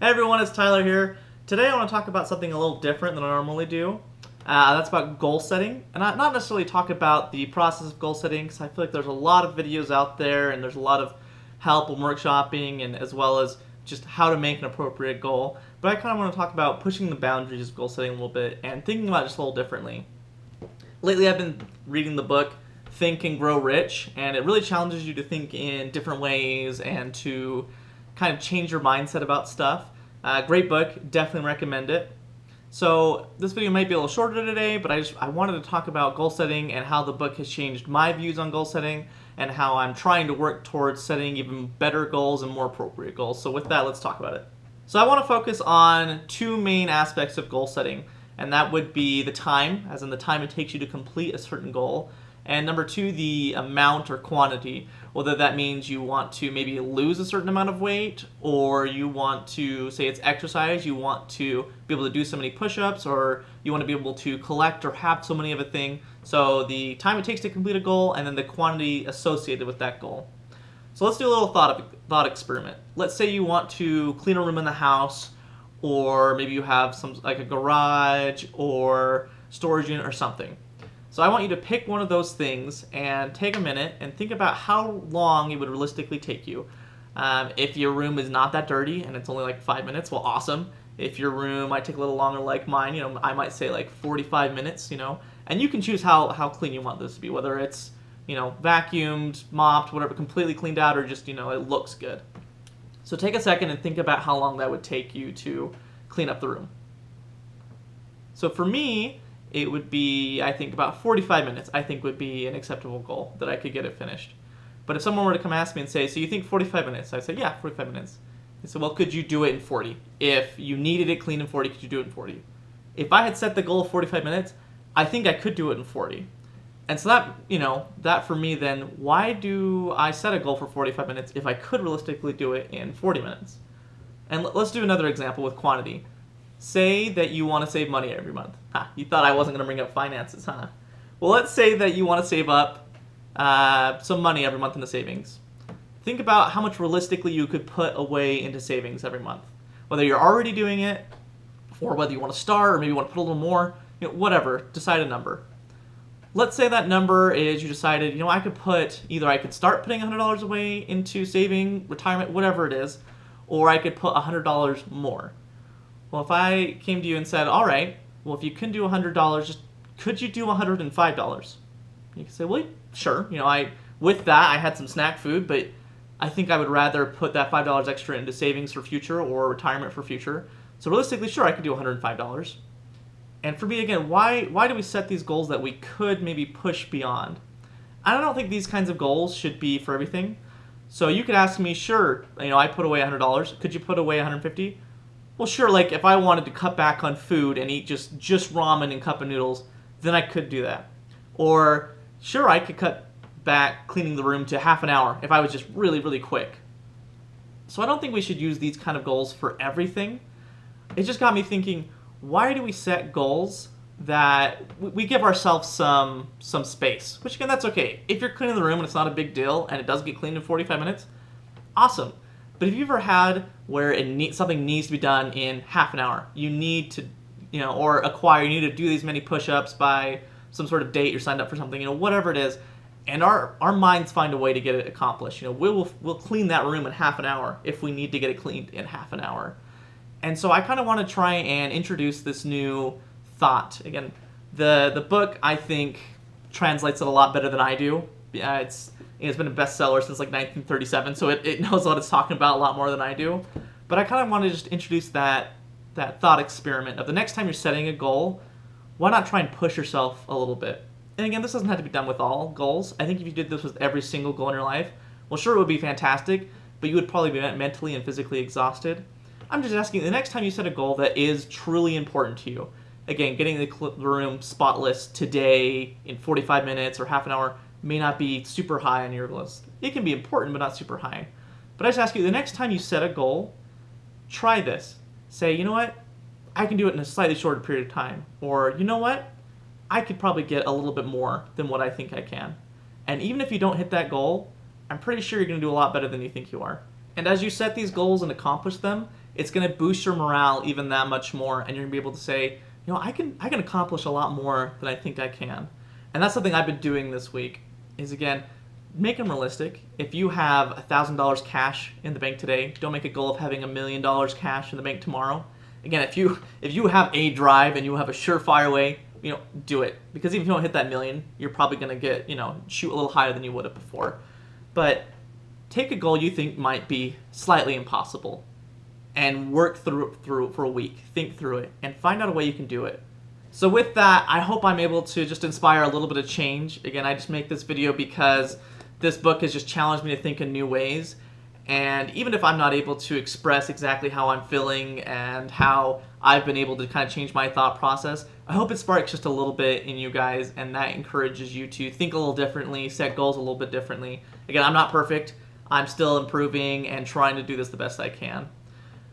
Hey everyone, it's Tyler here. Today I want to talk about something a little different than I normally do. That's about goal setting, and not necessarily talk about the process of goal setting, because I feel like there's a lot of videos out there, and there's a lot of help and workshopping, and as well as just how to make an appropriate goal. But I kind of want to talk about pushing the boundaries of goal setting a little bit and thinking about it just a little differently. Lately, I've been reading the book Think and Grow Rich, and it really challenges you to think in different ways and to kind of change your mindset about stuff. Great book, definitely recommend it. So this video might be a little shorter today, but I wanted to talk about goal setting and how the book has changed my views on goal setting and how I'm trying to work towards setting even better goals and more appropriate goals. So with that, let's talk about it. So I want to focus on two main aspects of goal setting, and that would be the time, as in the time it takes you to complete a certain goal, and number two, the amount or quantity, whether that means you want to maybe lose a certain amount of weight, or you want to, say it's exercise, you want to be able to do so many push-ups, or you want to be able to collect or have so many of a thing. So the time it takes to complete a goal, and then the quantity associated with that goal. So let's do a little thought experiment. Let's say you want to clean a room in the house, or maybe you have some like a garage or storage unit or something. So I want you to pick one of those things and take a minute and think about how long it would realistically take you. If your room is not that dirty and it's only like 5 minutes, well, awesome. If your room might take a little longer like mine, I might say like 45 minutes, and you can choose how clean you want this to be, whether it's, vacuumed, mopped, whatever, completely cleaned out, or just, it looks good. So take a second and think about how long that would take you to clean up the room. So for me, it would be, I think, about 45 minutes, I think would be an acceptable goal that I could get it finished. But if someone were to come ask me and say, so you think 45 minutes? I'd say, yeah, 45 minutes. They said, well, could you do it in 40? If you needed it clean in 40, could you do it in 40? If I had set the goal of 45 minutes, I think I could do it in 40. And so that for me then, why do I set a goal for 45 minutes if I could realistically do it in 40 minutes? And let's do another example with quantity. Say that you want to save money every month. You thought I wasn't going to bring up finances, huh? Well, let's say that you want to save up some money every month into savings. Think about how much realistically you could put away into savings every month. Whether you're already doing it, or whether you want to start, or maybe you want to put a little more, whatever, decide a number. Let's say that number is you decided, I could start putting $100 away into saving, retirement, whatever it is, or I could put $100 more. Well, if I came to you and said, all right, well, if you can do $100, could you do $105? You can say, well, sure. With that, I had some snack food, but I think I would rather put that $5 extra into savings for future or retirement for future. So realistically, sure, I could do $105. And for me, again, why do we set these goals that we could maybe push beyond? I don't think these kinds of goals should be for everything. So you could ask me, sure, I put away $100. Could you put away $150? Well, sure, like if I wanted to cut back on food and eat just ramen and cup of noodles, then I could do that. Or, sure, I could cut back cleaning the room to half an hour if I was just really, really quick. So I don't think we should use these kind of goals for everything. It just got me thinking, why do we set goals that we give ourselves some space? Which, again, that's okay. If you're cleaning the room and it's not a big deal and it does get cleaned in 45 minutes, awesome. But have you ever had where something needs to be done in half an hour? You need to, or you need to do these many push-ups by some sort of date you're signed up for something, whatever it is. And our minds find a way to get it accomplished. We'll clean that room in half an hour if we need to get it cleaned in half an hour. And so I kind of want to try and introduce this new thought. Again, the book, I think, translates it a lot better than I do. It's been a bestseller since like 1937, so it knows what it's talking about a lot more than I do. But I kind of want to just introduce that thought experiment of the next time you're setting a goal, why not try and push yourself a little bit? And again, this doesn't have to be done with all goals. I think if you did this with every single goal in your life, well, sure, it would be fantastic, but you would probably be mentally and physically exhausted. I'm just asking, the next time you set a goal that is truly important to you, again, getting the room spotless today in 45 minutes or half an hour may not be super high on your list. It can be important, but not super high. But I just ask you, the next time you set a goal, try this. Say, you know what? I can do it in a slightly shorter period of time. Or, you know what? I could probably get a little bit more than what I think I can. And even if you don't hit that goal, I'm pretty sure you're going to do a lot better than you think you are. And as you set these goals and accomplish them, it's going to boost your morale even that much more, and you're going to be able to say, I can accomplish a lot more than I think I can. And that's something I've been doing this week, is again, make them realistic. If you have $1,000 cash in the bank today, don't make a goal of having $1 million cash in the bank tomorrow. Again, if you have a drive and you have a surefire way, do it. Because even if you don't hit that million, you're probably going to get, shoot a little higher than you would have before. But take a goal you think might be slightly impossible and work through for a week. Think through it and find out a way you can do it. So with that, I hope I'm able to just inspire a little bit of change. Again, I just make this video because this book has just challenged me to think in new ways. And even if I'm not able to express exactly how I'm feeling and how I've been able to kind of change my thought process, I hope it sparks just a little bit in you guys, and that encourages you to think a little differently, set goals a little bit differently. Again, I'm not perfect. I'm still improving and trying to do this the best I can.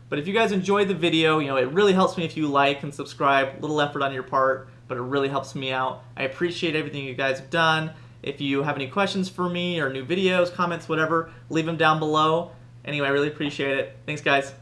But if you guys enjoyed the video, it really helps me if you like and subscribe. Little effort on your part, but it really helps me out. I appreciate everything you guys have done. If you have any questions for me or new videos, comments, whatever, leave them down below. Anyway, I really appreciate it. Thanks, guys.